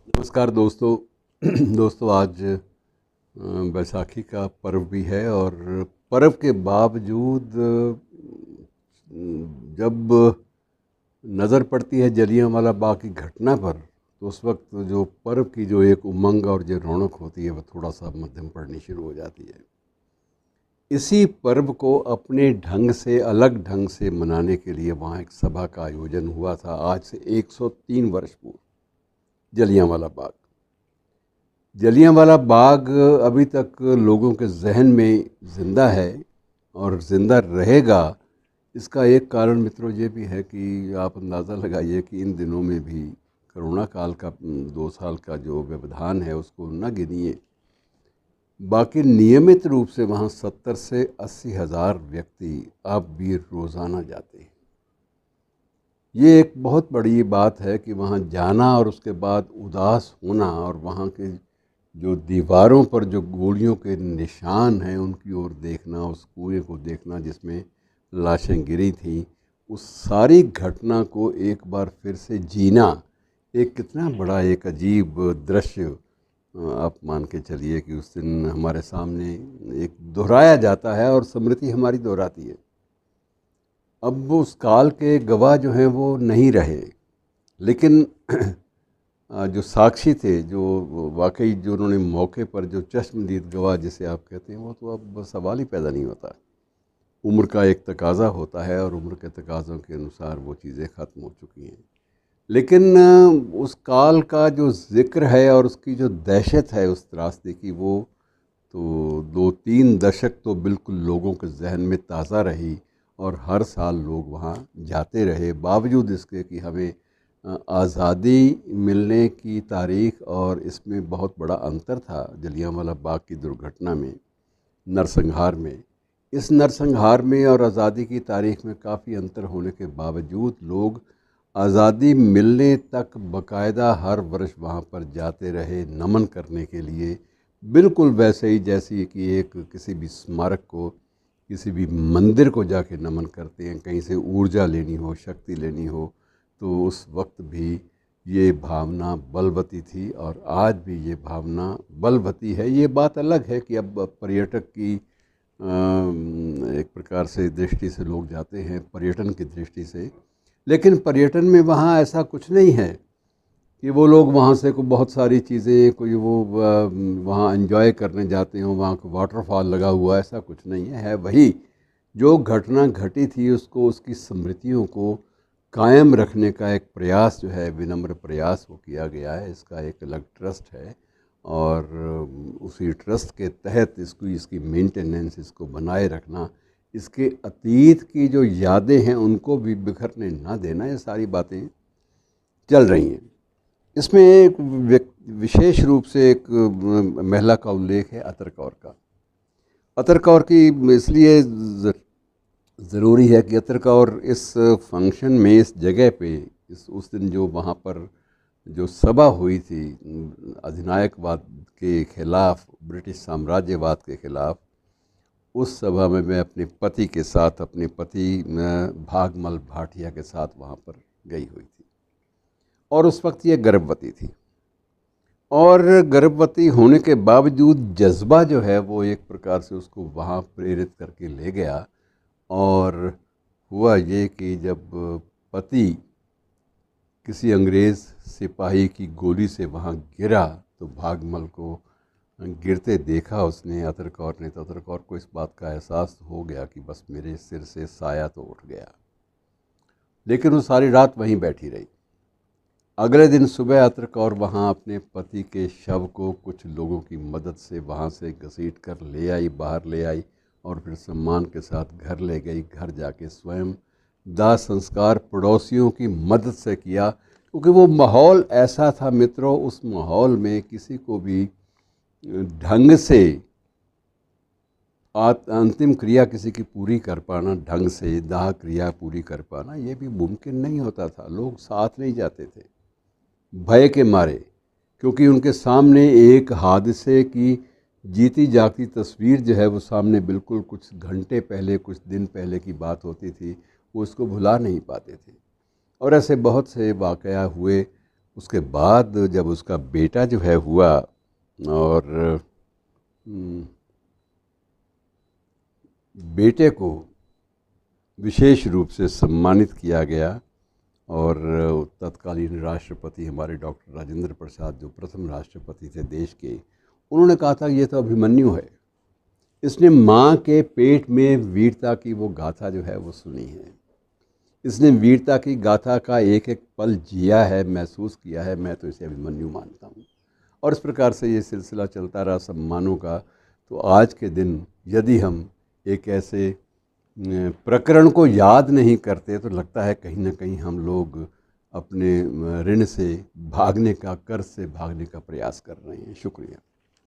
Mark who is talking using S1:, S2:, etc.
S1: नमस्कार दोस्तों। दोस्तों आज बैसाखी का पर्व भी है और पर्व के बावजूद जब नज़र पड़ती है जलियांवाला बाग की घटना पर, तो उस वक्त जो पर्व की जो एक उमंग और जो रौनक होती है वह थोड़ा सा मध्यम पड़नी शुरू हो जाती है। इसी पर्व को अपने ढंग से, अलग ढंग से मनाने के लिए वहाँ एक सभा का आयोजन हुआ था आज से 103 वर्ष पूर्व। जलियांवाला बाग, जलियांवाला बाग अभी तक लोगों के जहन में ज़िंदा है और ज़िंदा रहेगा। इसका एक कारण मित्रों ये भी है कि आप अंदाज़ा लगाइए कि इन दिनों में भी कोरोना काल का 2 साल का जो व्यवधान है उसको न गिनिए, बाकी नियमित रूप से वहाँ 70 से 80 हज़ार व्यक्ति अब भी रोज़ाना जाते हैं। ये एक बहुत बड़ी बात है कि वहाँ जाना और उसके बाद उदास होना और वहाँ के जो दीवारों पर जो गोलियों के निशान हैं उनकी ओर देखना, उस कुएं को देखना जिसमें लाशें गिरी थीं, उस सारी घटना को एक बार फिर से जीना एक कितना बड़ा एक अजीब दृश्य आप मान के चलिए कि उस दिन हमारे सामने एक दोहराया जाता है और स्मृति हमारी दोहराती है। अब वो उस काल के गवाह जो हैं वो नहीं रहे, लेकिन जो साक्षी थे, जो वाकई जो उन्होंने मौके पर जो चश्मदीद गवाह जिसे आप कहते हैं, वो तो अब सवाल ही पैदा नहीं होता। उम्र का एक तकाज़ा होता है और उम्र के तकाज़ों के अनुसार वो चीज़ें ख़त्म हो चुकी हैं। लेकिन उस काल का जो ज़िक्र है और उसकी जो दहशत है उस त्रासदी की, वो तो 2-3 दशक तो बिल्कुल लोगों के जहन में ताज़ा रही और हर साल लोग वहाँ जाते रहे, बावजूद इसके कि हमें आज़ादी मिलने की तारीख़ और इसमें बहुत बड़ा अंतर था। जलियांवाला बाग की दुर्घटना में, नरसंहार में, इस नरसंहार में और आज़ादी की तारीख़ में काफ़ी अंतर होने के बावजूद लोग आज़ादी मिलने तक बाकायदा हर वर्ष वहाँ पर जाते रहे नमन करने के लिए, बिल्कुल वैसे ही जैसे कि एक किसी भी स्मारक को, किसी भी मंदिर को जाके नमन करते हैं, कहीं से ऊर्जा लेनी हो, शक्ति लेनी हो। तो उस वक्त भी ये भावना बलवती थी और आज भी ये भावना बलवती है। ये बात अलग है कि अब पर्यटक की एक प्रकार से दृष्टि से लोग जाते हैं, पर्यटन की दृष्टि से, लेकिन पर्यटन में वहाँ ऐसा कुछ नहीं है कि वो लोग वहाँ से को बहुत सारी चीज़ें कोई वो वहाँ एंजॉय करने जाते हों, वहाँ को वाटरफॉल लगा हुआ, ऐसा कुछ नहीं है। वही जो घटना घटी थी उसको, उसकी स्मृतियों को कायम रखने का एक प्रयास जो है, विनम्र प्रयास वो किया गया है। इसका एक अलग ट्रस्ट है और उसी ट्रस्ट के तहत इसको, इसकी मेंटेनेंस, इसको बनाए रखना, इसके अतीत की जो यादें हैं उनको भी बिखरने ना देना, ये सारी बातें चल रही हैं। इसमें एक विशेष रूप से एक महिला का उल्लेख है, अतर कौर का। अतर कौर की इसलिए ज़रूरी है कि अतर कौर इस फंक्शन में, इस जगह पे, इस उस दिन जो वहाँ पर जो सभा हुई थी अधिनायकवाद के ख़िलाफ़, ब्रिटिश साम्राज्यवाद के ख़िलाफ़, उस सभा में मैं अपने पति के साथ, अपने पति भागमल भाटिया के साथ वहाँ पर गई हुई थी और उस वक्त ये गर्भवती थी और गर्भवती होने के बावजूद जज्बा जो है वो एक प्रकार से उसको वहाँ प्रेरित करके ले गया। और हुआ ये कि जब पति किसी अंग्रेज़ सिपाही की गोली से वहाँ गिरा तो भागमल को गिरते देखा उसने, अतर कौर ने, तो अतर कौर को इस बात का एहसास हो गया कि बस मेरे सिर से साया तो उठ गया। लेकिन वो सारी रात वहीं बैठी रही। अगले दिन सुबह अतर कौर वहाँ अपने पति के शव को कुछ लोगों की मदद से वहाँ से घसीट कर ले आई, बाहर ले आई और फिर सम्मान के साथ घर ले गई। घर जाके स्वयं दाह संस्कार पड़ोसियों की मदद से किया, क्योंकि वो माहौल ऐसा था मित्रों, उस माहौल में किसी को भी ढंग से अंतिम क्रिया किसी की पूरी कर पाना, ढंग से दाह क्रिया पूरी कर पाना, ये भी मुमकिन नहीं होता था। लोग साथ नहीं जाते थे भय के मारे, क्योंकि उनके सामने एक हादसे की जीती जागती तस्वीर जो है वो सामने बिल्कुल कुछ घंटे पहले, कुछ दिन पहले की बात होती थी, वो उसको भुला नहीं पाते थे। और ऐसे बहुत से वाक़या हुए उसके बाद जब उसका बेटा जो है हुआ और बेटे को विशेष रूप से सम्मानित किया गया और तत्कालीन राष्ट्रपति हमारे डॉक्टर राजेंद्र प्रसाद जो प्रथम राष्ट्रपति थे देश के, उन्होंने कहा था ये तो अभिमन्यु है, इसने माँ के पेट में वीरता की वो गाथा जो है वो सुनी है, इसने वीरता की गाथा का एक एक पल जिया है, महसूस किया है, मैं तो इसे अभिमन्यु मानता हूँ। और इस प्रकार से ये सिलसिला चलता रहा सम्मानों का। तो आज के दिन यदि हम एक ऐसे प्रकरण को याद नहीं करते तो लगता है कहीं ना कहीं हम लोग अपने ऋण से भागने का, कर्ज से भागने का प्रयास कर रहे हैं। शुक्रिया।